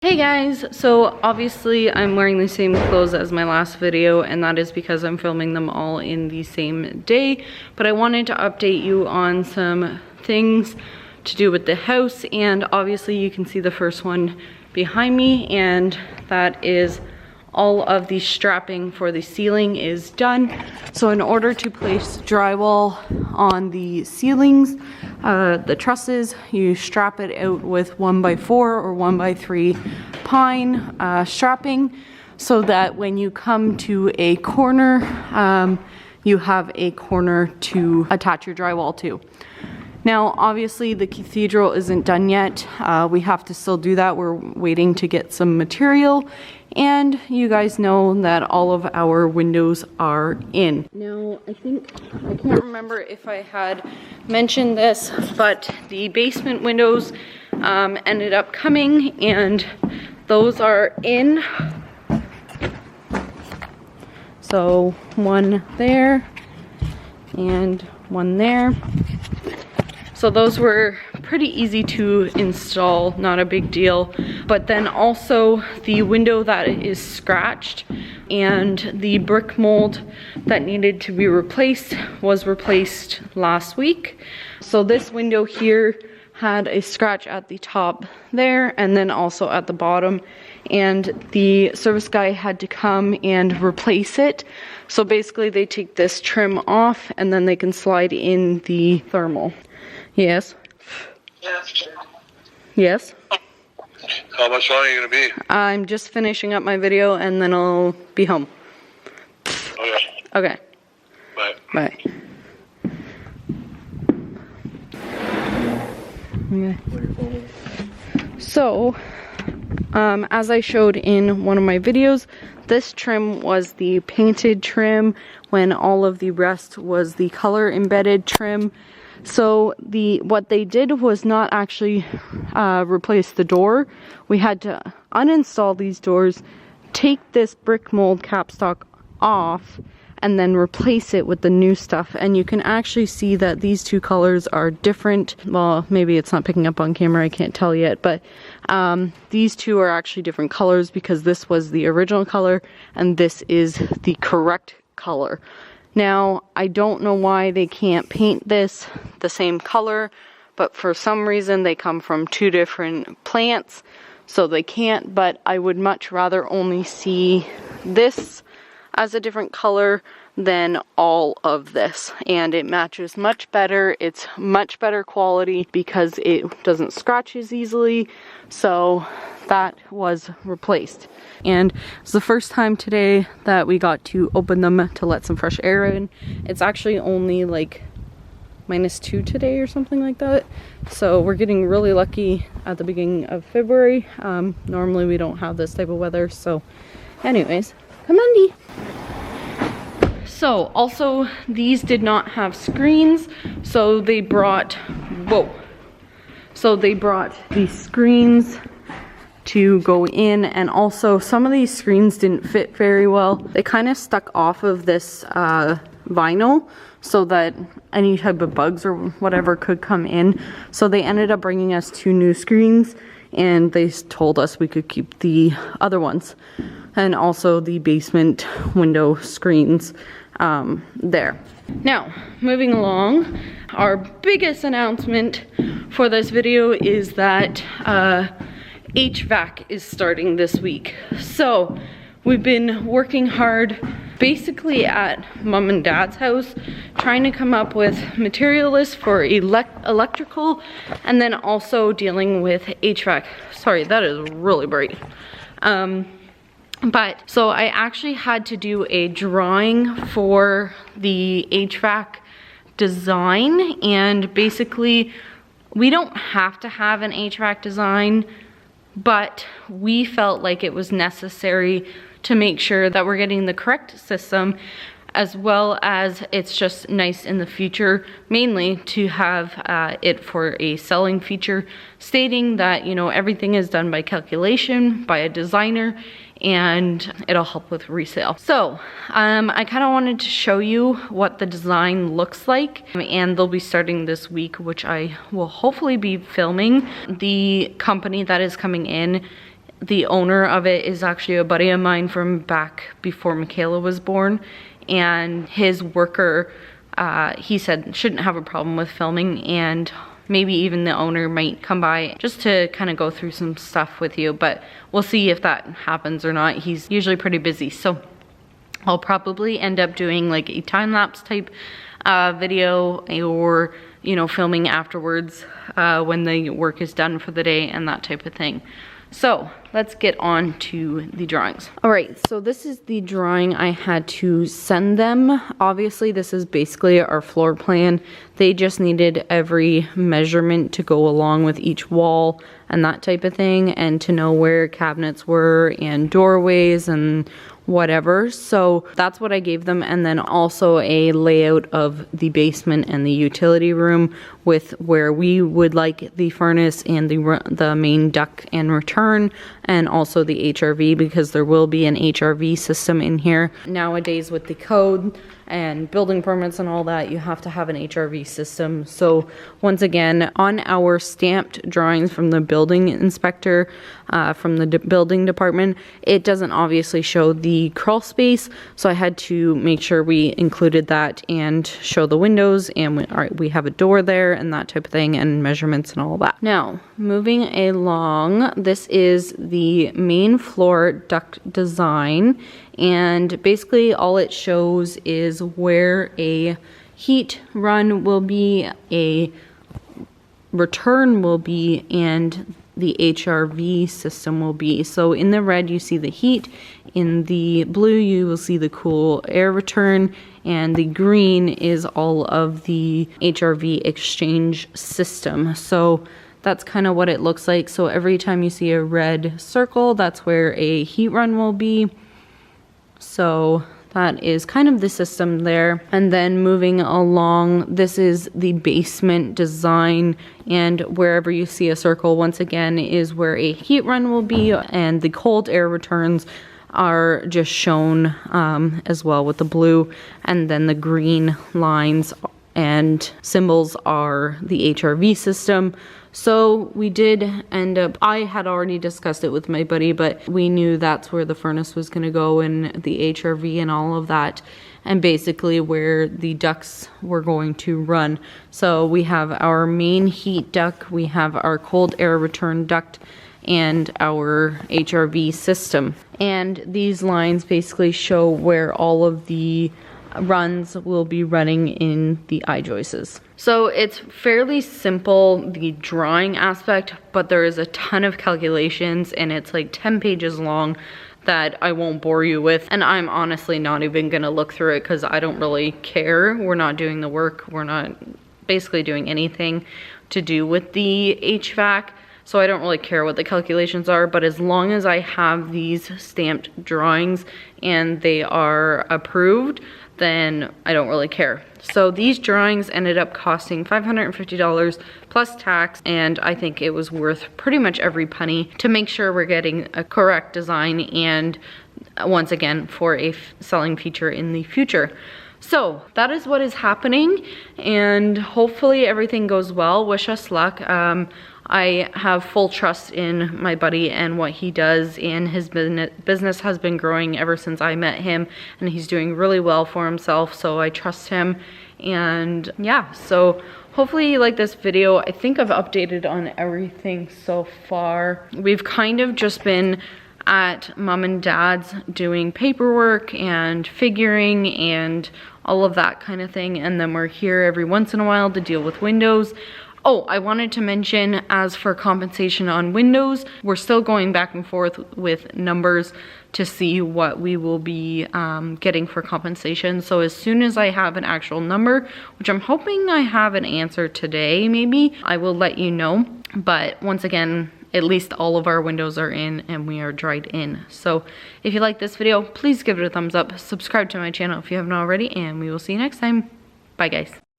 Hey guys, so obviously I'm wearing the same clothes as my last video, and that is because I'm filming them all in the same day, but I wanted to update you on some things to do with the house. And obviously you can see the first one behind me, and that is all of the strapping for the ceiling is done. So in order to place drywall on the ceilings, the trusses, you strap it out with 1x4 or 1x3 pine strapping, so that when you come to a corner, you have a corner to attach your drywall to. Now, obviously the cathedral isn't done yet. We have to still do that. We're waiting to get some material, and you guys know that all of our windows are in. Now, I can't remember if I had mentioned this, but the basement windows ended up coming, and those are in. So one there and one there. So those were pretty easy to install, not a big deal. But then also the window that is scratched and the brick mold that needed to be replaced was replaced last week. So this window here had a scratch at the top there and then also at the bottom, and the service guy had to come and replace it. So basically they take this trim off and then they can slide in the thermal. Yes. Yes. Yes. How much longer are you going to be? I'm just finishing up my video and then I'll be home. Okay. Okay. Bye. Bye. Okay. So, as I showed in one of my videos, this trim was the painted trim when all of the rest was the color embedded trim. So what they did was not actually replace the door. We had to uninstall these doors, take this brick mold capstock off, and then replace it with the new stuff. And you can actually see that these two colors are different. Well, maybe it's not picking up on camera, I can't tell yet, but these two are actually different colors because this was the original color and this is the correct color. Now, I don't know why they can't paint this the same color, but for some reason they come from two different plants, so they can't. But I would much rather only see this as a different color than all of this, and it matches much better. It's much better quality because it doesn't scratch as easily. So that was replaced, and it's the first time today that we got to open them to let some fresh air in. It's actually only like -2 today or something like that, so we're getting really lucky at the beginning of February. Normally we don't have this type of weather. So anyways, come on, Dee. So also these did not have screens, so they brought the screens to go in, and also some of these screens didn't fit very well. They kind of stuck off of this vinyl so that any type of bugs or whatever could come in. So they ended up bringing us 2 new screens, and they told us we could keep the other ones, and also the basement window screens there. Now, moving along, our biggest announcement for this video is that HVAC is starting this week. So we've been working hard basically at mom and dad's house, trying to come up with material lists for electrical, and then also dealing with HVAC. Sorry, that is really bright. But so I actually had to do a drawing for the HVAC design, and basically we don't have to have an HVAC design, but we felt like it was necessary to make sure that we're getting the correct system, as well as it's just nice in the future, mainly to have it for a selling feature, stating that, you know, everything is done by calculation by a designer, and it'll help with resale. So I kind of wanted to show you what the design looks like, and they'll be starting this week, which I will hopefully be filming. The company that is coming in the owner of it is actually a buddy of mine from back before Michaela was born, and his worker, he said shouldn't have a problem with filming, and maybe even the owner might come by just to kind of go through some stuff with you, but we'll see if that happens or not. He's usually pretty busy, so I'll probably end up doing like a time-lapse type video, or you know, filming afterwards when the work is done for the day and that type of thing. So let's get on to the drawings. All right, so this is the drawing I had to send them. Obviously, this is basically our floor plan. They just needed every measurement to go along with each wall and that type of thing, and to know where cabinets were and doorways and whatever. So that's what I gave them, and then also a layout of the basement and the utility room with where we would like the furnace and the main duct and return, and also the HRV, because there will be an HRV system in here. Nowadays with the code and building permits and all that, you have to have an HRV system. So once again, on our stamped drawings from the building inspector, from the building department, it doesn't obviously show the crawl space, so I had to make sure we included that and show the windows, and we have a door there and that type of thing, and measurements and all that. Now, moving along, this is the main floor duct design, and basically all it shows is where a heat run will be, a return will be, and the HRV system will be. So in the red you see the heat, in the blue you will see the cool air return, and the green is all of the HRV exchange system. So that's kind of what it looks like. So every time you see a red circle, that's where a heat run will be. So that is kind of the system there. And then moving along, this is the basement design, and wherever you see a circle, once again, is where a heat run will be, and the cold air returns are just shown as well with the blue, and then the green lines and symbols are the HRV system. So we did end up, I had already discussed it with my buddy, but we knew that's where the furnace was going to go, and the HRV and all of that, and basically where the ducts were going to run. So we have our main heat duct, we have our cold air return duct, and our HRV system. And these lines basically show where all of the runs will be running in the I-joists. So it's fairly simple, the drawing aspect, but there is a ton of calculations, and it's like 10 pages long that I won't bore you with. And I'm honestly not even gonna look through it because I don't really care. We're not doing the work. We're not basically doing anything to do with the HVAC. So I don't really care what the calculations are, but as long as I have these stamped drawings and they are approved, then I don't really care. So these drawings ended up costing $550 plus tax, and I think it was worth pretty much every penny to make sure we're getting a correct design, and once again, for a selling feature in the future. So that is what is happening, and hopefully everything goes well. Wish us luck. I have full trust in my buddy and what he does, and his business has been growing ever since I met him, and he's doing really well for himself, so I trust him. And yeah, so hopefully you like this video. I think I've updated on everything so far. We've kind of just been at mom and dad's doing paperwork and figuring and all of that kind of thing, and then we're here every once in a while to deal with windows. Oh, I wanted to mention, as for compensation on windows, we're still going back and forth with numbers to see what we will be getting for compensation. So as soon as I have an actual number, which I'm hoping I have an answer today maybe, I will let you know. But once again, at least all of our windows are in and we are dried in. So if you like this video, please give it a thumbs up, subscribe to my channel if you haven't already, and we will see you next time. Bye guys.